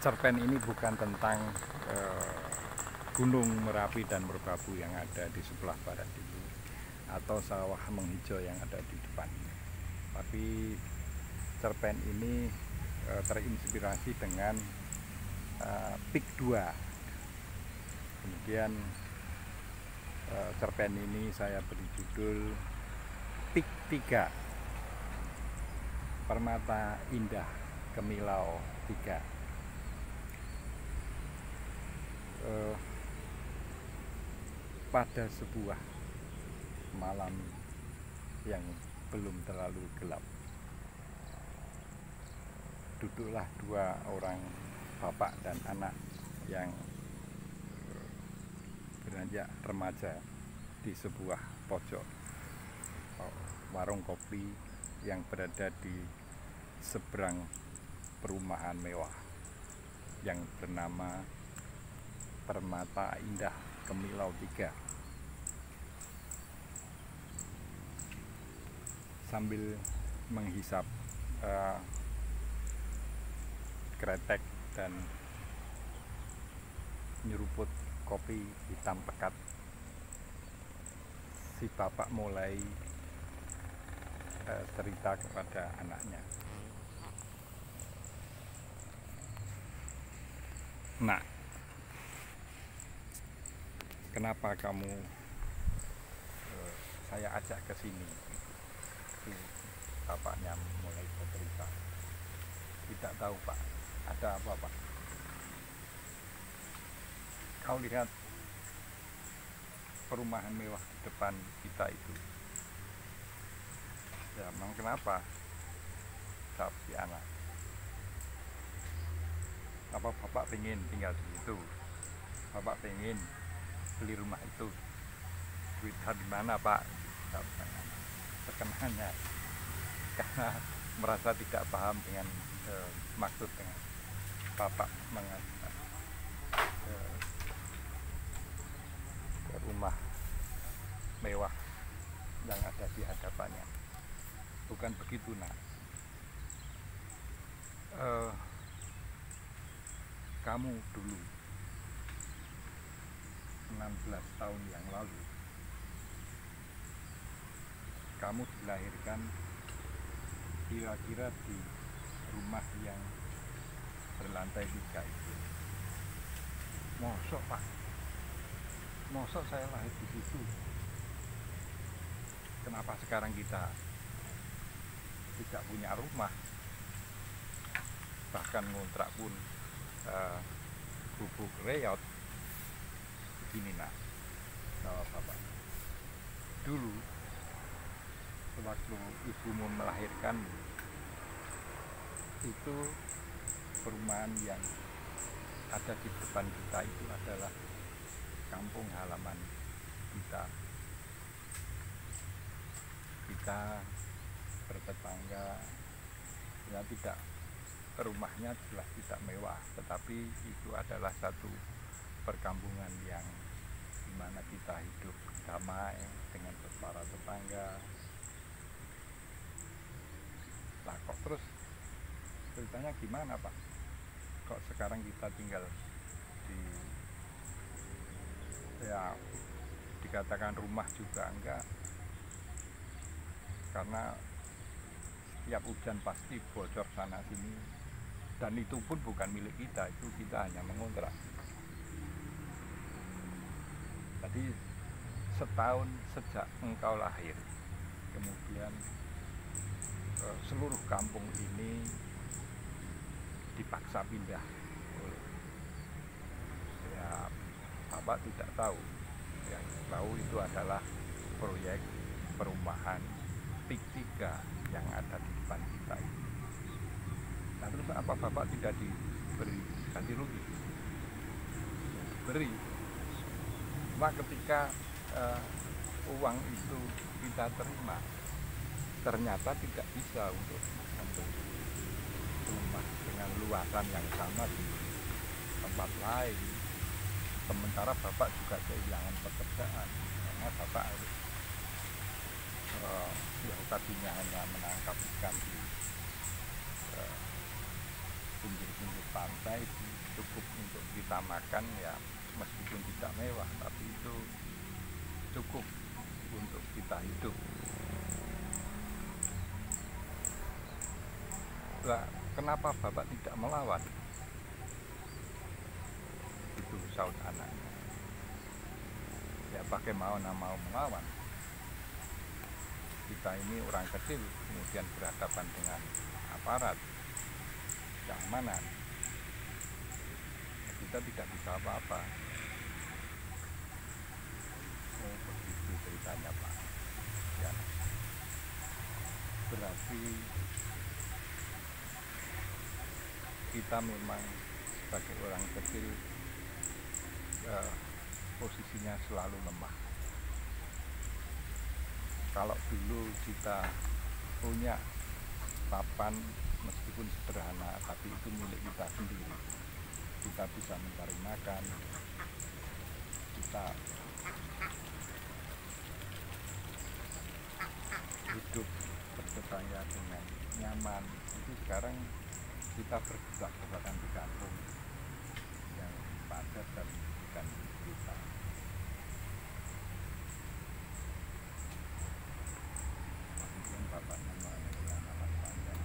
cerpen ini bukan tentang Gunung Merapi dan Merbabu yang ada di sebelah barat itu, atau sawah menghijau yang ada di depan, tapi cerpen ini terinspirasi dengan Pik 2. Kemudian cerpen ini saya beri judul Pik 3, Permata Indah Kemilau 3. Pada sebuah malam yang belum terlalu gelap, duduklah dua orang bapak dan anak yang beranjak remaja di sebuah pojok warung kopi yang berada di seberang perumahan mewah yang bernama Permata Indah Kemilau 3. Sambil menghisap kretek dan nyeruput kopi hitam pekat, si bapak mulai cerita kepada anaknya. Nak, kenapa kamu saya ajak ke sini? Bapaknya mulai bercerita. Tidak tahu, Pak. Ada apa, Pak? Kau lihat perumahan mewah di depan kita itu. Ya, memang kenapa? Jawab si anak. Apa Bapak pengen tinggal di situ? Bapak pengen beli rumah itu? Duit dari mana, Pak? Jawab anak. Perkenannya, karena merasa tidak paham dengan maksud dengan Bapak mengatakan ke rumah mewah yang ada di hadapannya. Bukan begitu, Nak. Kamu dulu 16 tahun yang lalu, kamu dilahirkan kira-kira di rumah yang berlantai 3 itu. Mosok, Pak? Mosok saya lahir di situ? Kenapa sekarang kita tidak punya rumah? Bahkan ngontrak pun bubuk reot. Begini, Nak, jawab Bapak. Dulu sewaktu ibumu melahirkan, itu perumahan yang ada di depan kita itu adalah kampung halaman kita. Kita bertetangga, ya tidak, rumahnya jelas tidak mewah, tetapi itu adalah satu perkampungan yang dimana kita hidup damai dengan para tetangga. Nah, kok terus ceritanya gimana, Pak? Kok sekarang kita tinggal di, ya dikatakan rumah juga enggak, karena setiap hujan pasti bocor sana sini, dan itu pun bukan milik kita, itu kita hanya mengontrak. Jadi setahun sejak engkau lahir, kemudian seluruh kampung ini dipaksa pindah oleh, ya Bapak tidak tahu. Yang tahu itu adalah proyek perumahan Pik 3 yang ada di depan kita ini. Nah, terus apa Bapak tidak diberi ganti rugi? Ya, diberi. Cuma ketika uang itu kita terima, ternyata tidak bisa untuk membeli rumah dengan luasan yang sama di tempat lain. Sementara Bapak juga kehilangan pekerjaan, karena Bapak harus yang tadinya hanya menangkap ikan di pinggir-pinggir pantai itu cukup untuk kita makan ya, meskipun tidak mewah tapi itu cukup untuk kita hidup. Lah, kenapa Bapak tidak melawan? Itu saut anaknya. Ya bagaimana mau melawan? Kita ini orang kecil kemudian berhadapan dengan aparat keamanan. Ya, kita tidak bisa apa-apa. Oh begitu ceritanya Pak. Ya, berarti kita memang sebagai orang kecil posisinya selalu lemah. Kalau dulu kita punya papan meskipun sederhana tapi itu milik kita sendiri, kita bisa mencari makan, kita hidup bertetangga dengan nyaman. Itu sekarang kita berdesak-desakan di kampung yang padat dan bukan kita. Mungkin bapaknya mengenai anak panjang.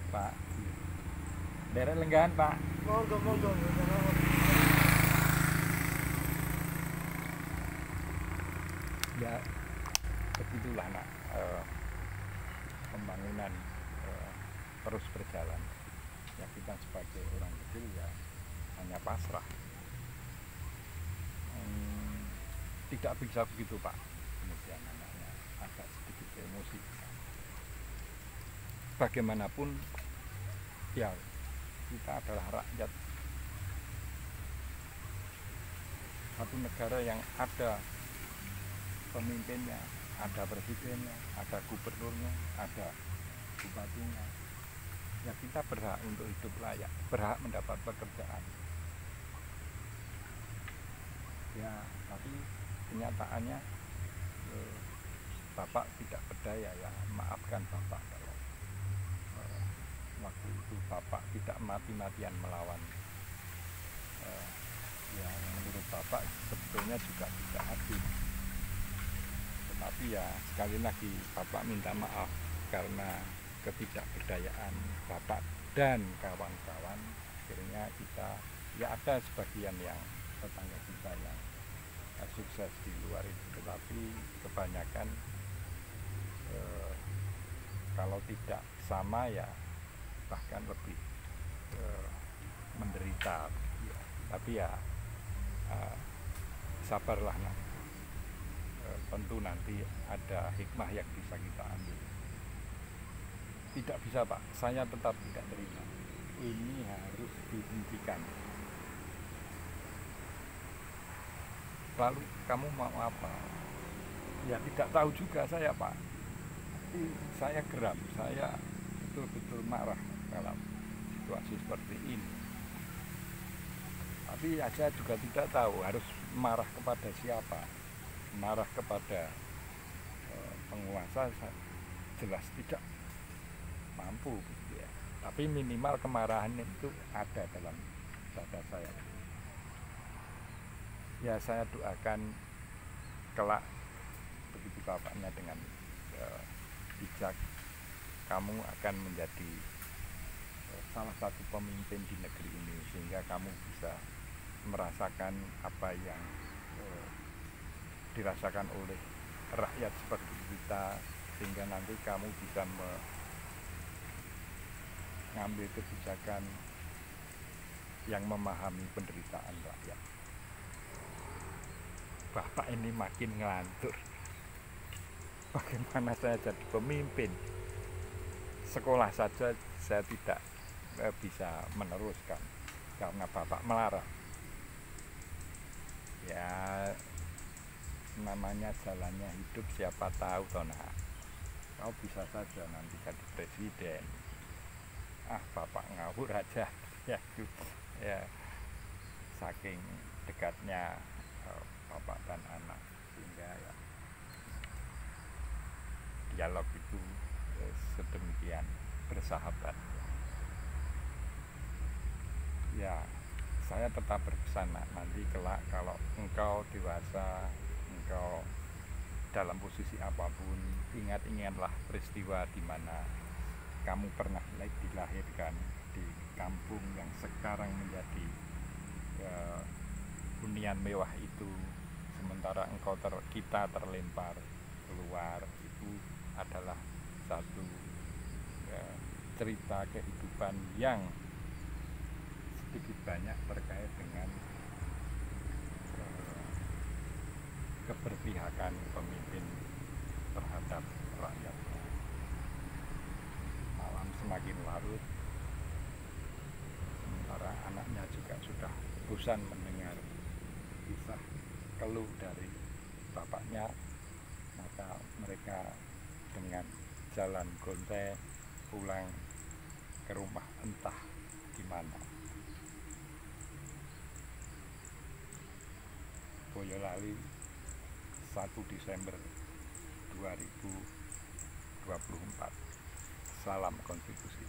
Pak, derek lenggan Pak. Monggo. Ya begitulah nak, pembangunan terus berjalan. Ya kita sebagai orang kecil ya hanya pasrah. Tidak bisa begitu Pak. Kemudian anaknya agak sedikit emosi. Bagaimanapun ya kita adalah rakyat satu negara yang ada pemimpinnya, ada presidennya, ada gubernurnya, ada bupatinya. Ya kita berhak untuk hidup layak, berhak mendapat pekerjaan. Ya tapi kenyataannya Bapak tidak berdaya ya, maafkan Bapak kalau waktu itu Bapak tidak mati-matian melawan yang menurut Bapak sebetulnya juga tidak adil. Tetapi ya sekali lagi Bapak minta maaf karena ketidakberdayaan Bapak dan kawan-kawan. Akhirnya kita ya ada sebagian yang tetangga kita yang sukses di luar itu, tetapi kebanyakan kalau tidak sama ya bahkan lebih menderita ya. Tapi ya sabarlah nak. Tentu nanti ada hikmah yang bisa kita ambil. Tidak bisa Pak, saya tetap tidak terima. Ini harus dihentikan. Lalu kamu mau apa? Ya tidak tahu juga saya Pak. Tapi saya geram, saya betul-betul marah dalam situasi seperti ini. Tapi ya saya juga tidak tahu harus marah kepada siapa. Marah kepada penguasa jelas tidak mampu gitu ya. Tapi minimal kemarahan itu ada dalam dada saya. Ya saya doakan kelak begitu bapaknya dengan bijak, kamu akan menjadi salah satu pemimpin di negeri ini sehingga kamu bisa merasakan apa yang dirasakan oleh rakyat seperti kita, sehingga nanti kamu bisa mengambil kebijakan yang memahami penderitaan rakyat. Bapak ini makin ngelantur. Bagaimana saya jadi pemimpin? Sekolah saja saya tidak bisa meneruskan karena Bapak melarang. Ya namanya jalannya hidup, siapa tahu toh nak, kau bisa saja nanti jadi presiden. Bapak ngawur aja ya, ya saking dekatnya bapak dan anak, sehingga ya dialog itu sedemikian bersahabat. Ya, saya tetap berpesan, nak, nanti kelak kalau engkau dewasa, engkau dalam posisi apapun, ingat-ingatlah peristiwa di mana kamu pernah dilahirkan di kampung yang sekarang menjadi hunian mewah itu, sementara kita terlempar keluar. Itu adalah satu cerita kehidupan yang sedikit banyak terkait dengan keberpihakan pemimpin terhadap rakyatnya. Malam semakin larut, sementara anaknya juga sudah bosan mendengar kisah keluh dari bapaknya, maka mereka dengan jalan gonte pulang ke rumah entah di mana. Boyolali, 1 Desember 2024. Salam konstitusi.